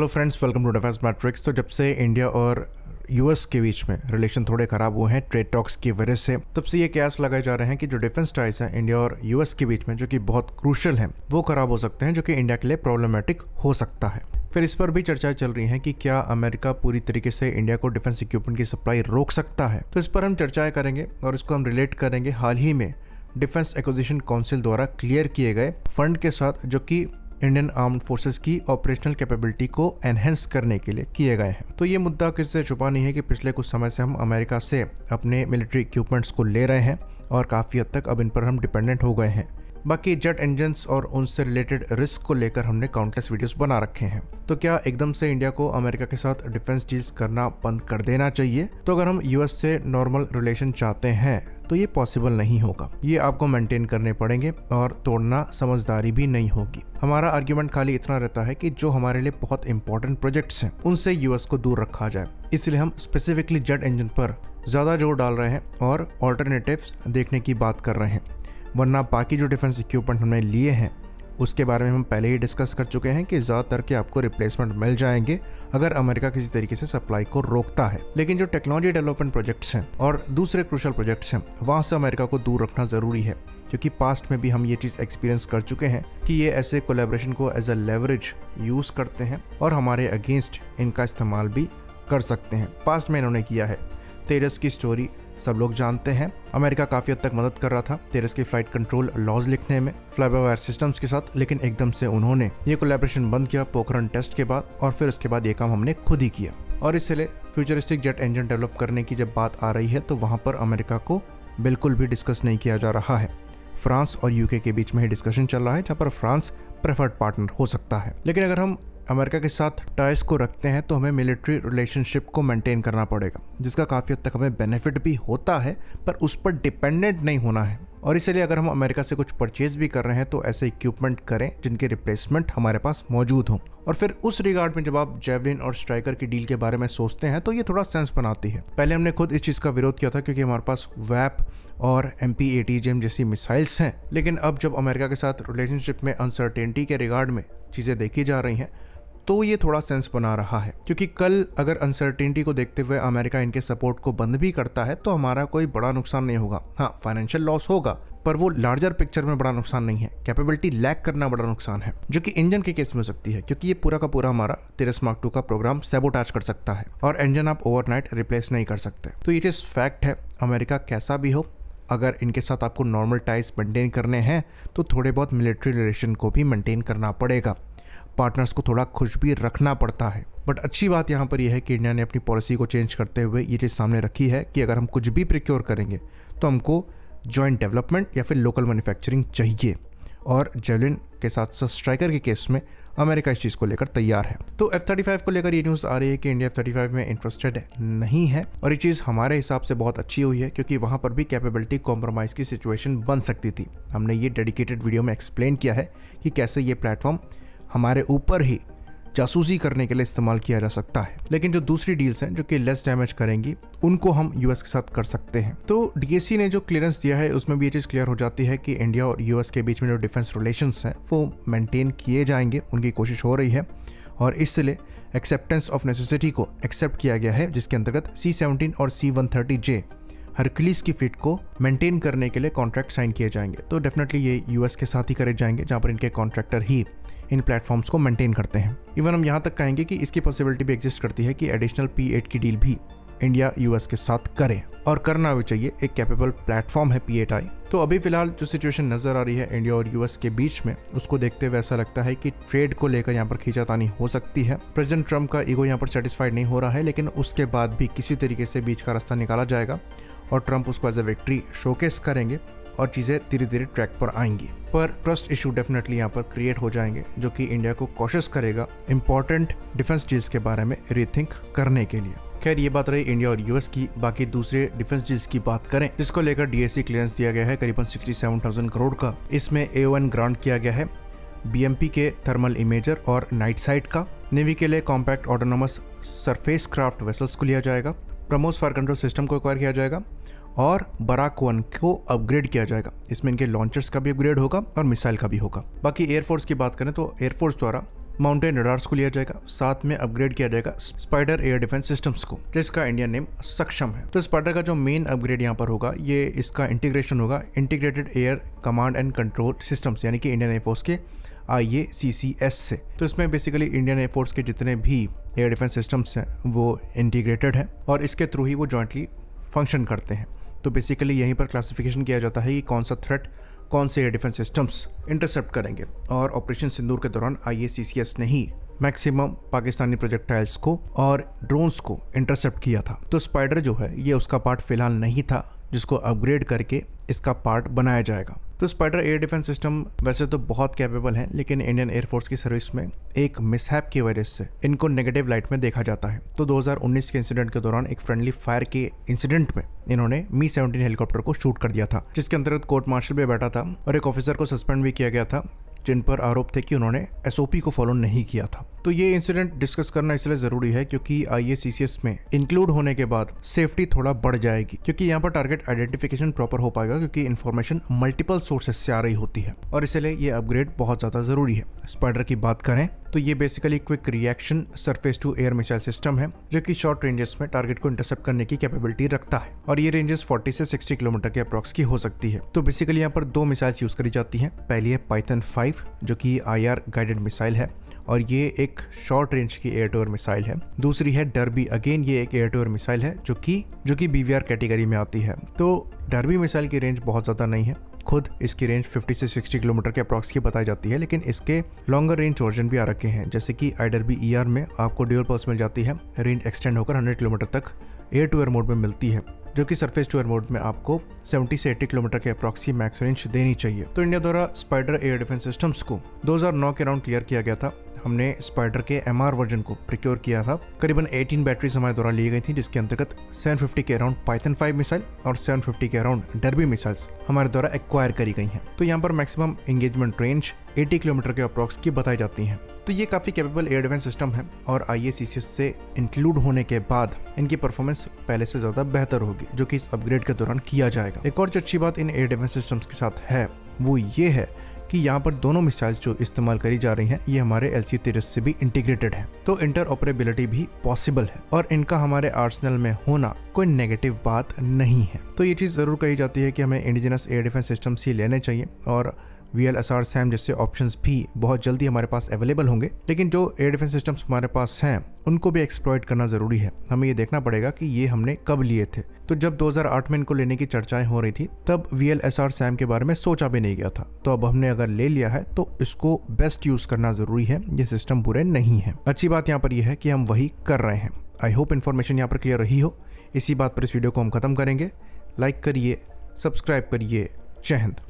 Hello friends, welcome to Defence Matrix. तो जब से इंडिया और यूएस के बीच में रिलेशन थोड़े खराब हुए हैं ट्रेड टॉक्स की वजह से, तब से ये कयास लगाए जा रहे हैं कि जो डिफेंस टाइज हैं इंडिया और यूएस के बीच में, जो कि बहुत क्रूशल हैं, वो खराब हो सकते हैं, जो कि इंडिया के लिए प्रॉब्लमेटिक हो सकता है। फिर इस पर भी चर्चाएं चल रही हैं कि क्या अमेरिका पूरी तरीके से इंडिया को डिफेंस इक्विपमेंट की सप्लाई रोक सकता है। तो इस पर हम चर्चाएं करेंगे और इसको हम रिलेट करेंगे हाल ही में डिफेंस एक्विजिशन काउंसिल द्वारा क्लियर किए गए फंड के साथ, जो कि इंडियन आर्म्ड फोर्सेस की ऑपरेशनल कैपेबिलिटी को एनहेंस करने के लिए किए गए हैं। तो ये मुद्दा किससे छुपा नहीं है कि पिछले कुछ समय से हम अमेरिका से अपने मिलिट्री इक्विपमेंट्स को ले रहे हैं और काफ़ी हद तक अब इन पर हम डिपेंडेंट हो गए हैं। बाकी जेट इंजन्स और उनसे रिलेटेड रिस्क को लेकर हमने काउंटलेस वीडियोस बना रखे हैं। तो क्या एकदम से इंडिया को अमेरिका के साथ डिफेंस डील्स करना बंद कर देना चाहिए? तो अगर हम यूएस से नॉर्मल रिलेशन चाहते हैं तो ये पॉसिबल नहीं होगा। ये आपको मेंटेन करने पड़ेंगे और तोड़ना समझदारी भी नहीं होगी। हमारा आर्ग्यूमेंट खाली इतना रहता है कि जो हमारे लिए बहुत इंपॉर्टेंट प्रोजेक्ट्स हैं उनसे यूएस को दूर रखा जाए। इसलिए हम स्पेसिफिकली जेट इंजन पर ज़्यादा जोर डाल रहे हैं और ऑल्टरनेटिव्स देखने की बात कर रहे हैं। वरना बाकी जो डिफेंस इक्विपमेंट हमने लिए हैं उसके बारे में हम पहले ही डिस्कस कर चुके हैं कि ज़्यादातर के आपको रिप्लेसमेंट मिल जाएंगे अगर अमेरिका किसी तरीके से सप्लाई को रोकता है। लेकिन जो टेक्नोलॉजी डेवलपमेंट प्रोजेक्ट्स हैं और दूसरे क्रूशल प्रोजेक्ट्स हैं, वहाँ से अमेरिका को दूर रखना ज़रूरी है, क्योंकि पास्ट में भी हम ये चीज़ एक्सपीरियंस कर चुके हैं कि ये ऐसे कोलैबोरेशन को एज अ लेवरेज यूज़ करते हैं और हमारे अगेंस्ट इनका इस्तेमाल भी कर सकते हैं। पास्ट में इन्होंने किया है। तेजस की स्टोरी सब लोग जानते हैं। अमेरिका काफ़ी हद तक मदद कर रहा था तेजस की फ्लाइट कंट्रोल लॉज लिखने में फ्लाई बाय वायर सिस्टम्स के साथ, लेकिन एकदम से उन्होंने ये कोलैबोरेशन बंद किया पोखरण टेस्ट के बाद, और फिर उसके बाद ये काम हमने खुद ही किया। और इसलिए फ्यूचरिस्टिक जेट इंजन डेवलप करने की जब बात आ रही है तो वहाँ पर अमेरिका को बिल्कुल भी डिस्कस नहीं किया जा रहा है। फ्रांस और यूके के बीच में ही डिस्कशन चल रहा है, जहाँ पर फ्रांस प्रेफर्ड पार्टनर हो सकता है। लेकिन अगर हम अमेरिका के साथ टाइज को रखते हैं तो हमें मिलिट्री रिलेशनशिप को मेंटेन करना पड़ेगा, जिसका काफ़ी हद तक हमें बेनिफिट भी होता है, पर उस पर डिपेंडेंट नहीं होना है। और इसलिए अगर हम अमेरिका से कुछ परचेज भी कर रहे हैं तो ऐसे इक्विपमेंट करें जिनके रिप्लेसमेंट हमारे पास मौजूद हों। और फिर उस रिगार्ड में जब आप जेवलिन और स्ट्राइकर की डील के बारे में सोचते हैं तो ये थोड़ा सेंस बनाती है। पहले हमने खुद इस चीज़ का विरोध किया था क्योंकि हमारे पास वैप और MP-ATGM जैसी मिसाइल्स हैं। लेकिन अब जब अमेरिका के साथ रिलेशनशिप में अनसर्टेनिटी के रिगार्ड में चीज़ें देखी जा रही हैं तो ये थोड़ा सेंस बना रहा है, क्योंकि कल अगर अनसर्टेनिटी को देखते हुए अमेरिका इनके सपोर्ट को बंद भी करता है तो हमारा कोई बड़ा नुकसान नहीं होगा। हाँ, फाइनेंशियल लॉस होगा, पर वो लार्जर पिक्चर में बड़ा नुकसान नहीं है। कैपेबिलिटी लैक करना बड़ा नुकसान है, जो कि इंजन के केस में हो सकती है, क्योंकि ये पूरा का पूरा हमारा तेजस मार्क 2 का प्रोग्राम सैबोटाज कर सकता है और इंजन आप ओवरनाइट रिप्लेस नहीं कर सकते। तो ये चीज़ फैक्ट है। अमेरिका कैसा भी हो, अगर इनके साथ आपको नॉर्मल टाइज मेंटेन करने हैं तो थोड़े बहुत मिलिट्री रिलेशन को भी मेंटेन करना पड़ेगा। पार्टनर्स को थोड़ा खुश भी रखना पड़ता है। बट अच्छी बात यहाँ पर यह है कि इंडिया ने अपनी पॉलिसी को चेंज करते हुए ये चीज़ सामने रखी है कि अगर हम कुछ भी प्रिक्योर करेंगे तो हमको जॉइंट डेवलपमेंट या फिर लोकल मैन्युफैक्चरिंग चाहिए। और जेवलिन के साथ साथ स्ट्राइकर के केस में अमेरिका इस चीज़ को लेकर तैयार है। तो F-35 को लेकर ये न्यूज़ आ रही है कि इंडिया F-35 में इंटरेस्टेड नहीं है, और ये चीज़ हमारे हिसाब से बहुत अच्छी हुई है, क्योंकि वहाँ पर भी कैपेबिलिटी कॉम्प्रोमाइज़ की सिचुएशन बन सकती थी। हमने ये डेडिकेटेड वीडियो में एक्सप्लेन किया है कि कैसे ये प्लेटफॉर्म हमारे ऊपर ही जासूसी करने के लिए इस्तेमाल किया जा सकता है। लेकिन जो दूसरी डील्स हैं जो कि लेस डैमेज करेंगी, उनको हम यूएस के साथ कर सकते हैं। तो DSC ने जो क्लियरेंस दिया है उसमें भी ये चीज़ क्लियर हो जाती है कि इंडिया और यूएस के बीच में जो डिफेंस रिलेशंस हैं वो मेंटेन किए जाएंगे, उनकी कोशिश हो रही है। और इसलिए एक्सेप्टेंस ऑफ नेसेसिटी को एक्सेप्ट किया गया है, जिसके अंतर्गत C-17 और C-130J हरक्यूलिस की फ्लीट को मेंटेन करने के लिए कॉन्ट्रैक्ट साइन किए जाएंगे। तो डेफिनेटली ये यूएस के साथ ही करे जाएंगे, जहाँ पर इनके कॉन्ट्रैक्टर ही इन प्लेटफॉर्म्स को मेंटेन करते हैं। इवन हम यहाँ तक कहेंगे कि इसकी पॉसिबिलिटी भी एग्जिस्ट करती है कि एडिशनल P-8 की डील भी इंडिया यूएस के साथ करे, और करना भी चाहिए। एक कैपेबल प्लेटफॉर्म है P-8I। तो अभी फिलहाल जो सिचुएशन नजर आ रही है इंडिया और यूएस के बीच में, उसको देखते हुए ऐसा लगता है कि ट्रेड को लेकर यहाँ पर खींचातानी हो सकती है। प्रेसिडेंट ट्रम्प का ईगो यहाँ पर सेटिस्फाइड नहीं हो रहा है, लेकिन उसके बाद भी किसी तरीके से बीच का रास्ता निकाला जाएगा और ट्रम्प उसको एज ए विक्ट्री शोकेस करेंगे और चीज़ें धीरे धीरे ट्रैक पर आएंगी। पर ट्रस्ट इशू डेफिनेटली यहाँ पर क्रिएट हो जाएंगे, जो कि इंडिया को कॉशियस करेगा इंपॉर्टेंट डिफेंस डील्स के बारे में रीथिंक करने के लिए। खैर, ये बात रही इंडिया और यूएस की। बाकी दूसरे डिफेंस डील्स की बात करें, जिसको लेकर DSC क्लियरेंस दिया गया है करीबन 67,000 करोड़ का। इसमें AON ग्रांट किया गया है BMP के थर्मल इमेजर और नाइट साइट का। नेवी के लिए compact autonomous surface craft vessels को लिया जाएगा। ब्रह्मोस फायर कंट्रोल सिस्टम को एक्वायर किया जाएगा और बराक 1 को अपग्रेड किया जाएगा। इसमें इनके लॉन्चर्स का भी अपग्रेड होगा और मिसाइल का भी होगा। बाकी एयरफोर्स की बात करें तो एयरफोर्स द्वारा माउंटेन रडार्स को लिया जाएगा, साथ में अपग्रेड किया जाएगा स्पाइडर एयर डिफेंस सिस्टम्स को, जिसका इंडियन नेम सक्षम है। तो स्पाइडर का जो मेन अपग्रेड यहाँ पर होगा, ये इसका इंटीग्रेशन होगा integrated air command and control systems, यानी कि इंडियन एयरफोर्स के IACCS से। तो इसमें बेसिकली इंडियन एयरफोर्स के जितने भी एयर डिफेंस सिस्टम्स हैं वो इंटीग्रेटेड है और इसके थ्रू ही वो जॉइंटली फंक्शन करते हैं। तो बेसिकली यहीं पर क्लासिफिकेशन किया जाता है कि कौन सा थ्रेट कौन से एयर डिफेंस सिस्टम्स इंटरसेप्ट करेंगे। और ऑपरेशन सिंदूर के दौरान IACCS ने ही मैक्सिमम पाकिस्तानी प्रोजेक्टाइल्स को और ड्रोन्स को इंटरसेप्ट किया था। तो स्पाइडर जो है ये उसका पार्ट फिलहाल नहीं था, जिसको अपग्रेड करके इसका पार्ट बनाया जाएगा। तो स्पाइडर एयर डिफेंस सिस्टम वैसे तो बहुत कैपेबल है, लेकिन इंडियन एयरफोर्स की सर्विस में एक मिसहैप की वजह से इनको नेगेटिव लाइट में देखा जाता है। तो 2019 के इंसिडेंट के दौरान एक फ्रेंडली फायर के इंसिडेंट में इन्होंने Mi-17 हेलीकॉप्टर को शूट कर दिया था, जिसके अंतर्गत कोर्ट मार्शल पे बैठा था और एक ऑफिसर को सस्पेंड भी किया गया था, जिन पर आरोप थे कि उन्होंने SOP को फॉलो नहीं किया था। तो ये इंसिडेंट डिस्कस करना इसलिए ज़रूरी है क्योंकि IACCS में इंक्लूड होने के बाद सेफ्टी थोड़ा बढ़ जाएगी, क्योंकि यहाँ पर टारगेट आइडेंटिफिकेशन प्रॉपर हो पाएगा, क्योंकि इन्फॉर्मेशन मल्टीपल सोर्सेस से आ रही होती है और इसलिए ये अपग्रेड बहुत ज़्यादा ज़रूरी है। स्पाइडर की बात करें तो ये basically quick reaction surface to air missile system है, जो कि शॉर्ट रेंजेस में टारगेट को इंटरसेप्ट करने की कैपेबिलिटी रखता है और ये रेंजेस 40 से 60 किलोमीटर के अप्रॉक्स की हो सकती है। तो बेसिकली यहाँ पर 2 मिसाइल्स यूज करी जाती हैं। पहली है पाइथन 5 जो कि IR गाइडेड मिसाइल है और ये एक शॉर्ट रेंज की एयर टू एयर मिसाइल है। दूसरी है डर्बी, अगेन ये एक एयर टू एयर मिसाइल है जो कि BVR कैटेगरी में आती है। तो डर्बी मिसाइल की रेंज बहुत ज़्यादा नहीं है, खुद इसकी रेंज 50 से 60 किलोमीटर के अप्रॉक्स की बताई जाती है, लेकिन इसके लॉन्गर रेंज वर्जन भी आ रखे हैं, जैसे कि iDerby ER में आपको ड्यूल पल्स मिल जाती है, रेंज एक्सटेंड होकर 100 किलोमीटर तक एयर टू एयर मोड में मिलती है, जो कि सरफेस टू एयर मोड में आपको 70 से 80 किलोमीटर के अप्रॉक्स की मैक्स रेंज देनी चाहिए। तो इंडिया द्वारा स्पाइडर एयर डिफेंस सिस्टम्स को 2009 के अराउंड क्लियर किया गया था। हमने स्पाइडर के MR वर्जन को प्रिक्योर किया था। करीबन 18 बैटरीज हमारे द्वारा ली गई थी, जिसके अंतर्गत 750 के अराउंड पाइथन 5 मिसाइल और 750 के अराउंड डर्बी मिसाइल्स हमारे द्वारा एक्वायर करी गई हैं। तो यहाँ पर मैक्सिमम एंगेजमेंट रेंज 80 किलोमीटर के अप्रॉक्स की बताई जाती हैं। तो ये काफ़ी कैपेबल एयर डिफेंस सिस्टम है और IACCS से इंक्लूड होने के बाद इनकी परफॉर्मेंस पहले से ज़्यादा बेहतर होगी, जो कि इस अपग्रेड के दौरान किया जाएगा। एक और जो अच्छी बात इन एयर डिफेंस सिस्टम्स के साथ है वो ये है कि यहाँ पर दोनों मिसाइल्स जो इस्तेमाल करी जा रही हैं ये हमारे LC-30 से भी इंटीग्रेटेड है, तो इंटरऑपरेबिलिटी भी पॉसिबल है और इनका हमारे आर्सेनल में होना कोई नेगेटिव बात नहीं है। तो ये चीज़ ज़रूर कही जाती है कि हमें इंडिजिनस एयर डिफेंस सिस्टम्स ही लेने चाहिए और VLSR SAM जैसे ऑप्शंस भी बहुत जल्दी हमारे पास अवेलेबल होंगे, लेकिन जो एयर डिफेंस सिस्टम्स हमारे पास हैं उनको भी एक्सप्लॉइट करना ज़रूरी है। हमें ये देखना पड़ेगा कि ये हमने कब लिए थे। तो जब 2008 में इनको लेने की चर्चाएं हो रही थी तब VLSR SAM के बारे में सोचा भी नहीं गया था। तो अब हमने अगर ले लिया है तो इसको बेस्ट यूज़ करना ज़रूरी है, ये सिस्टम बुरे नहीं है। अच्छी बात यहाँ पर यह है कि हम वही कर रहे हैं। आई होप इन्फॉर्मेशन यहाँ पर क्लियर रही हो। इसी बात पर इस वीडियो को हम खत्म करेंगे। लाइक करिए, सब्सक्राइब करिए। जय हिंद।